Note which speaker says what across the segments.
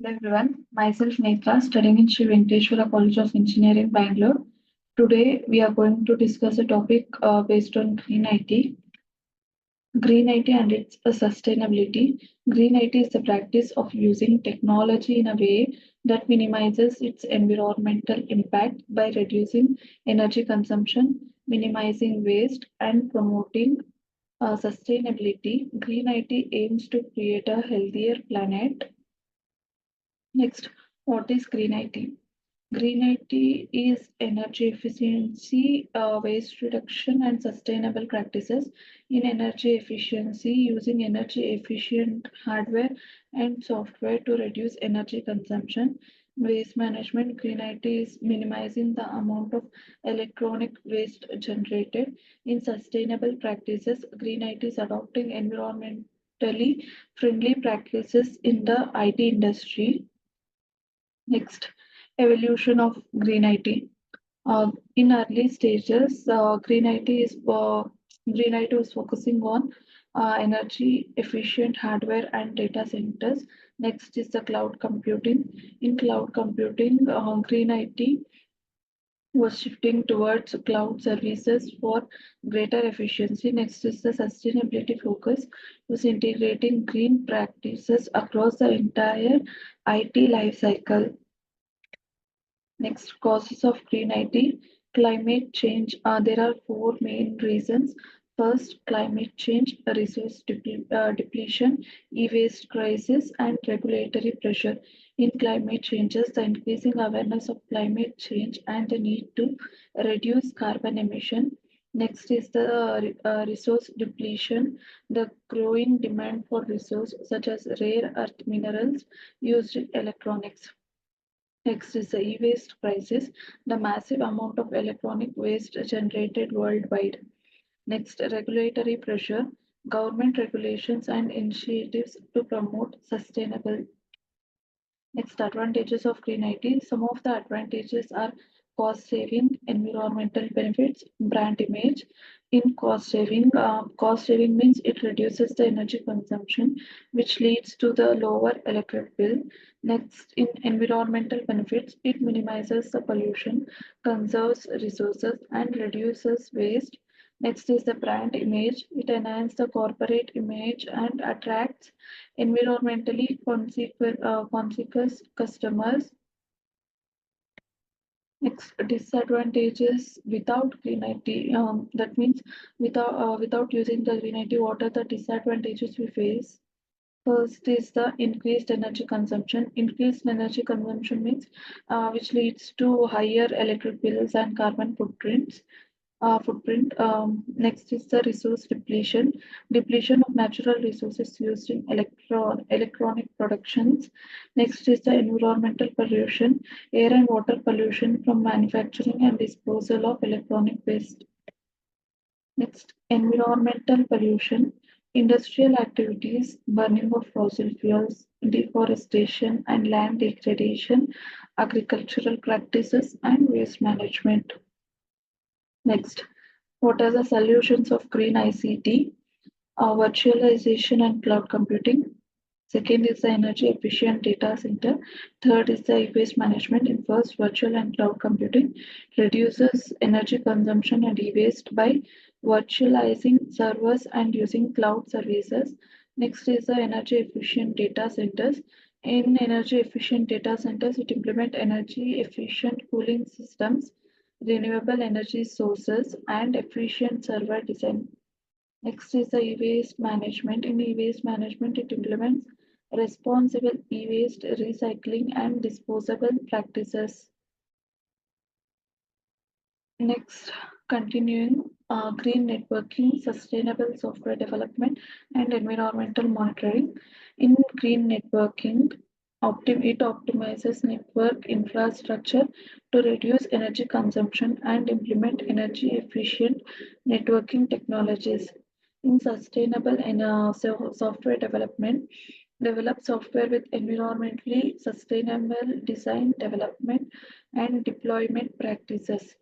Speaker 1: Hello everyone, myself Netra, studying in Sri Venkateshwara College of Engineering, Bangalore. Today we are going to discuss a topic based on green IT. Green IT and its sustainability. Green IT is the practice of using technology in a way that minimizes its environmental impact by reducing energy consumption, minimizing waste, and promoting sustainability. Green IT aims to create a healthier planet. Next, what is green IT? Green IT is energy efficiency, waste reduction, and sustainable practices in energy efficiency using energy efficient hardware and software to reduce energy consumption. Waste management. Green IT is minimizing the amount of electronic waste generated. In sustainable practices, green IT is adopting environmentally friendly practices in the IT industry. Next, evolution of green IT. In early stages, green IT was focusing on energy efficient hardware and data centers. Next is the cloud computing. In cloud computing, green IT was shifting towards cloud services for greater efficiency. Next is the sustainability focus, was integrating green practices across the entire IT lifecycle. Next, causes of green IT, climate change. There are four main reasons. First, climate change, resource depletion, e-waste crisis, and regulatory pressure. In climate changes, the increasing awareness of climate change and the need to reduce carbon emission. Next is the resource depletion, the growing demand for resources such as rare earth minerals used in electronics. Next is the e-waste crisis, the massive amount of electronic waste generated worldwide. Next, regulatory pressure, government regulations and initiatives to promote sustainable. Next, advantages of green IT. Some of the advantages are cost saving, environmental benefits, brand image. In cost saving means it reduces the energy consumption, which leads to the lower electric bill. Next, in environmental benefits, it minimizes the pollution, conserves resources, and reduces waste. Next is the brand image. It enhances the corporate image and attracts environmentally conscious customers. Next, disadvantages without green IT. That means without using the green IT, what are the disadvantages we face? First is the increased energy consumption. Increased energy consumption means which leads to higher electric bills and carbon footprint. Next is the resource depletion, depletion of natural resources used in electronic productions. Next is the environmental pollution, air and water pollution from manufacturing and disposal of electronic waste. Next, environmental pollution, industrial activities, burning of fossil fuels, deforestation and land degradation, agricultural practices, and waste management. Next, what are the solutions of green ICT? Virtualization and cloud computing. Second is the energy efficient data center. Third is the e-waste management. In first, virtual and cloud computing reduces energy consumption and e-waste by virtualizing servers and using cloud services. Next is the energy efficient data centers. In energy efficient data centers, it implement energy efficient cooling systems, renewable energy sources, and efficient server design. Next is the e-waste management. In e-waste management, it implements responsible e-waste recycling and disposable practices. Next, continuing green networking, sustainable software development, and environmental monitoring. In green networking, it optimizes network infrastructure to reduce energy consumption and implement energy efficient networking technologies. In sustainable and software development, develop software with environmentally sustainable design, development, and deployment practices.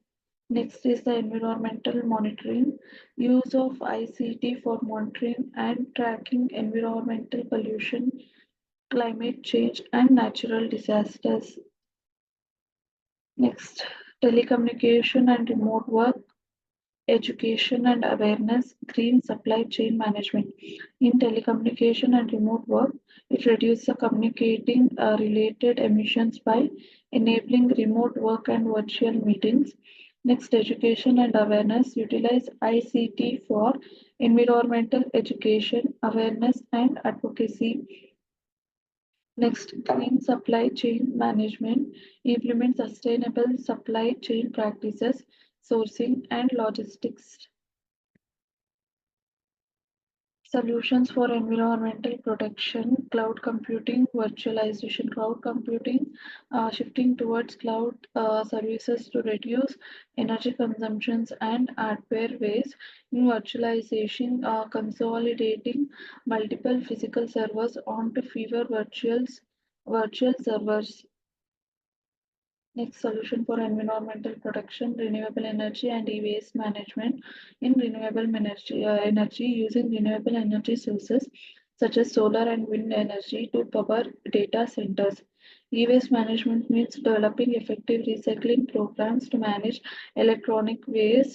Speaker 1: Next is the environmental monitoring, use of ICT for monitoring and tracking environmental pollution, climate change, and natural disasters. Next, telecommunication and remote work, education and awareness, green supply chain management. In telecommunication and remote work, it reduces the communicating related emissions by enabling remote work and virtual meetings. Next, education and awareness, utilize ICT for environmental education, awareness, and advocacy. Next, green supply chain management, implement sustainable supply chain practices, sourcing, and logistics. Solutions for environmental protection, cloud computing, virtualization, cloud computing, shifting towards cloud services to reduce energy consumptions and hardware waste. In virtualization, consolidating multiple physical servers onto fewer virtual servers. Next, solution for environmental protection, renewable energy and e-waste management. In renewable energy using renewable energy sources such as solar and wind energy to power data centers. E-waste management means developing effective recycling programs to manage electronic waste